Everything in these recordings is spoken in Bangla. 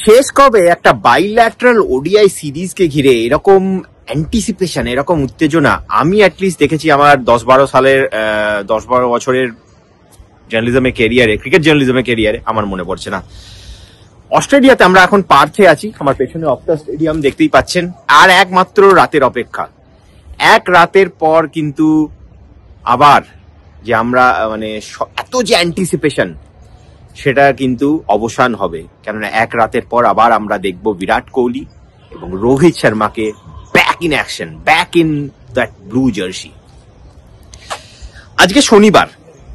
শেষ কবে একটা বাইল্যাটারাল ওডিআই সিরিজকে ঘিরে এরকম অ্যান্টিসিপেশন, এরকম উত্তেজনা আমি অ্যাটলিস্ট দেখেছি আমার 10-12 বছরের জার্নালিজমের ক্যারিয়ারে, ক্রিকেট জার্নালিজমের ক্যারিয়ারে আমার মনে পড়ছে না। অস্ট্রেলিয়াতে আমরা এখন পার্থে আছি, আমার পেছনে অপটা স্টেডিয়াম দেখতেই পাচ্ছেন। আর একমাত্র রাতের অপেক্ষা, এক রাতের পর কিন্তু আবার যে আমরা মানে এত যে অ্যান্টিসিপেশন সেটা কিন্তু অবসান হবে, কেননা এক রাতের পর আবার আমরা দেখব বিরাট কোহলি এবং রোহিত শর্মাকে back in action, back in that blue jersey. আজকে শনিবার,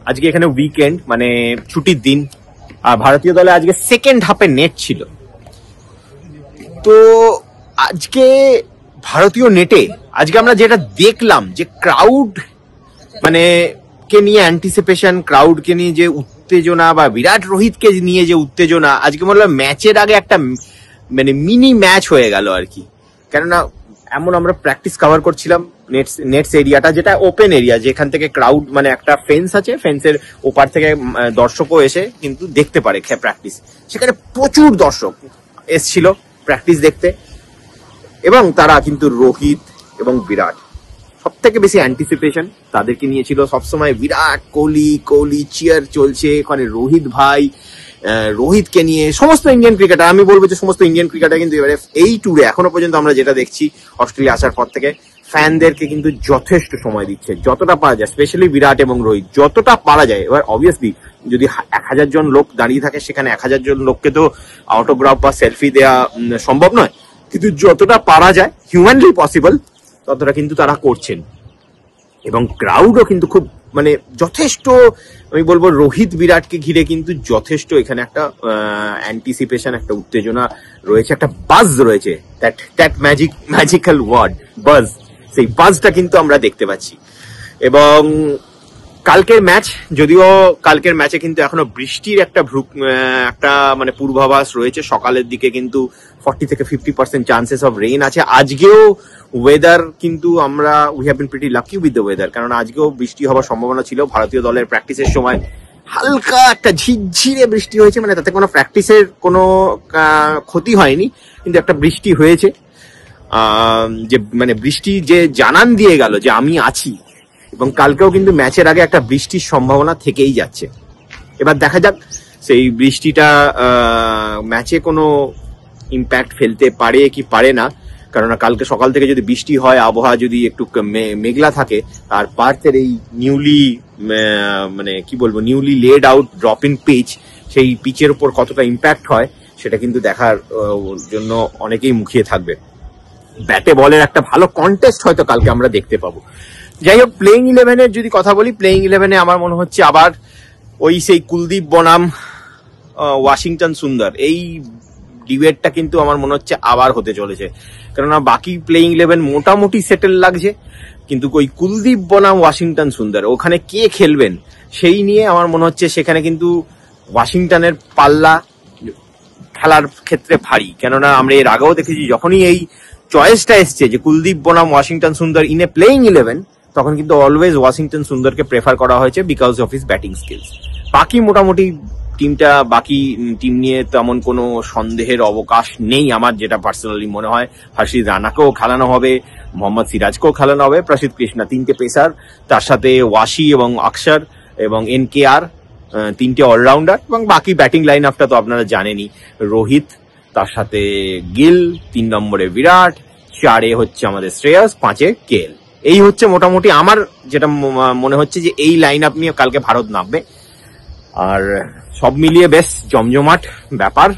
আজকে এখানে উইকেন্ড, মানে ছুটির দিন। আর ভারতীয় দলে আজকে সেকেন্ড হাফে নেট ছিল। তো আজকে ভারতীয় নেটে আজকে আমরা যেটা দেখলাম, যে ক্রাউড মানে কে নিয়ে অ্যান্টিসিপেশন, ক্রাউডকে নিয়ে যে উত্তেজনা বা বিরাট রোহিতকে নিয়ে যে উত্তেজনা, আজকে মনে হলো ম্যাচের আগে একটা মানে মিনি ম্যাচ হয়ে গেল আর কি। কেননা এমন আমরা প্র্যাকটিস কভার করছিলাম নেটস এরিয়াটা, যেটা ওপেন এরিয়া, যেখান থেকে ক্রাউড মানে একটা ফেন্স আছে, ফেন্সের ওপার থেকে দর্শকও এসে কিন্তু দেখতে পারে প্র্যাকটিস। সেখানে প্রচুর দর্শক এসছিল প্র্যাকটিস দেখতে, এবং তারা কিন্তু রোহিত এবং বিরাট সব থেকে বেশি অ্যান্টিসিপেশন তাদেরকে নিয়েছিল সবসময়। বিরাট কোহলি চিয়ার চলছে ওখানে, রোহিত ভাই, রোহিতকে নিয়ে সমস্ত ইন্ডিয়ান ক্রিকেটার, আমি বলবো যে সমস্ত ইন্ডিয়ান ক্রিকেটার কিন্তু এবারে এই ট্যুরে এখনো পর্যন্ত আমরা যেটা দেখছি অস্ট্রেলিয়া আসার পর থেকে, ফ্যানদেরকে কিন্তু যথেষ্ট সময় দিচ্ছে, যতটা পারা যায়, স্পেশালি বিরাট এবং রোহিত, যতটা পারা যায়। এবার অবভিয়াসলি যদি 1000 জন লোক দাঁড়িয়ে থাকে, সেখানে 1000 জন লোককে তো অটোগ্রাফ বা সেলফি দেওয়া সম্ভব নয়, কিন্তু যতটা পারা যায় হিউম্যানলি পসিবল ততটা কিন্তু তারা করছেন। এবং ক্রাউডও কিন্তু খুব মানে যথেষ্ট, আমি বলবো রোহিত বিরাটকে ঘিরে কিন্তু যথেষ্ট এখানে একটা অ্যান্টিসিপেশন, একটা উত্তেজনা রয়েছে, একটা বাজ রয়েছে, দ্যাট ম্যাজিক্যাল ওয়ার্ড বাজ, সেই বাজটা কিন্তু আমরা দেখতে পাচ্ছি। এবং কালকের ম্যাচ, যদিও কালকের ম্যাচে কিন্তু এখনো বৃষ্টির একটা মানে পূর্বাভাস রয়েছে, সকালের দিকে কিন্তু 40 থেকে 50% চান্সেস অফ রেইন আছে। আজকেও ওয়েদার কিন্তু আমরা we have been pretty lucky with the weather, কারণ আজকেও বৃষ্টি হওয়ার সম্ভাবনা ছিল। ভারতীয় দলের প্র্যাকটিসের সময় হালকা একটা ঝিরঝিরে বৃষ্টি হয়েছে, মানে তাতে কোনো প্র্যাকটিসের কোনো ক্ষতি হয়নি, কিন্তু একটা বৃষ্টি হয়েছে, যে মানে বৃষ্টি যে জানান দিয়ে গেল যে আমি আছি। এবং কালকেও কিন্তু ম্যাচের আগে একটা বৃষ্টির সম্ভাবনা থেকেই যাচ্ছে। এবার দেখা যাক সেই বৃষ্টিটা ম্যাচে কোনো ইম্প্যাক্ট ফেলতে পারে কি পারে না, কারণ কালকে সকাল থেকে যদি বৃষ্টি হয়, আবহাওয়া যদি একটু মেঘলা থাকে, আর পার্থের এই newly laid out drop in pitch, সেই পিচের উপর কতটা ইম্প্যাক্ট হয় সেটা কিন্তু দেখার জন্য অনেকেই মুখিয়ে থাকবে। ব্যাটে বলের একটা ভালো কন্টেস্ট হয়তো কালকে আমরা দেখতে পাবো। যাই হোক, প্লেইং 11-এর যদি কথা বলি, প্লেইং 11-এ আমার মনে হচ্ছে আবার ওই সেই কুলদীপ বনাম ওয়াশিংটন সুন্দর, এই ডিবেটটা কিন্তু আমার মনে হচ্ছে আবার হতে চলেছে। কেননা বাকি প্লেইং 11 মোটামুটি সেটেল লাগছে, কিন্তু ওই কুলদীপ বনাম ওয়াশিংটন সুন্দর, ওখানে কে খেলবেন সেই নিয়ে আমার মনে হচ্ছে সেখানে কিন্তু ওয়াশিংটনের পাল্লা খেলার ক্ষেত্রে ভারী। কেননা আমরা এর আগেও দেখেছি, যখনই এই চয়েসটা এসছে যে কুলদীপ বনাম ওয়াশিংটন সুন্দর ইন এ প্লেইং 11, তখন কিন্তু অলওয়েজ ওয়াশিংটন সুন্দরকে প্রেফার করা হয়েছে because of his batting skills. বাকি মোটামুটি বাকি টিম নিয়ে তেমন কোনো সন্দেহের অবকাশ নেই আমার, যেটা পার্সোনালি মনে হয়। হর্ষিত রানাকেও খেলানো হবে, মোহাম্মদ সিরাজকেও খেলানো হবে, প্রসিদ্ধ কৃষ্ণা, 3টে পেসার, তার সাথে ওয়াশি এবং অক্ষর এবং NKR, 3টে অলরাউন্ডার, এবং বাকি ব্যাটিং লাইন আপটা তো আপনারা জানেনই, রোহিত, তার সাথে গিল, 3 নম্বরে বিরাট, 4-এ হচ্ছে আমাদের শ্রেয়স, 5-এ KL। এই হচ্ছে মোটামুটি আমার যেটা মনে হচ্ছে যে এই লাইন আপ নিয়ে কালকে ভারত নামবে। আর সব মিলিয়ে বেশ জমজমাট ব্যাপার।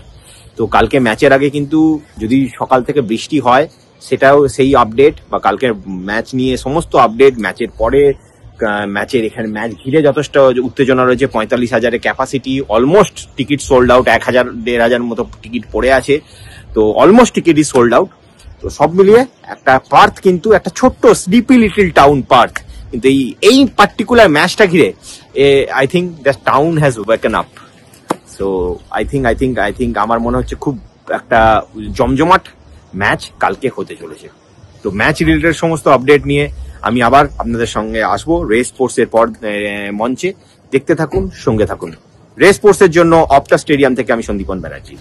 তো কালকে ম্যাচের আগে কিন্তু যদি সকাল থেকে বৃষ্টি হয়, সেটাও সেই আপডেট, বা কালকের ম্যাচ নিয়ে সমস্ত আপডেট, ম্যাচের পরে, ম্যাচের এখানে ম্যাচ ঘিরে যথেষ্ট উত্তেজনা রয়েছে। 45,000-এর capacity, almost ticket sold out, 1,000-1,500 মতো টিকিট পড়ে আছে, তো অলমোস্ট টিকিটই সোল্ড আউট। তো সব মিলিয়ে একটা পার্থ কিন্তু একটা ছোট্ট স্লিপি লিটল টাউন পার্থ, কিন্তু এই পার্টিকুলার ম্যাচটা ঘিরে I think the town has ওয়েকেন up. So I think আমার মনে হচ্ছে খুব একটা জমজমাট ম্যাচ কালকে হতে চলেছে। তো ম্যাচ রিলেটেড সমস্ত আপডেট নিয়ে আমি আবার আপনাদের সঙ্গে আসবো রেস স্পোর্টসের পর মঞ্চে। দেখতে থাকুন, সঙ্গে থাকুন। রেস স্পোর্টসের জন্য অপটা স্টেডিয়াম থেকে আমি সন্দীপন ব্যানার্জি।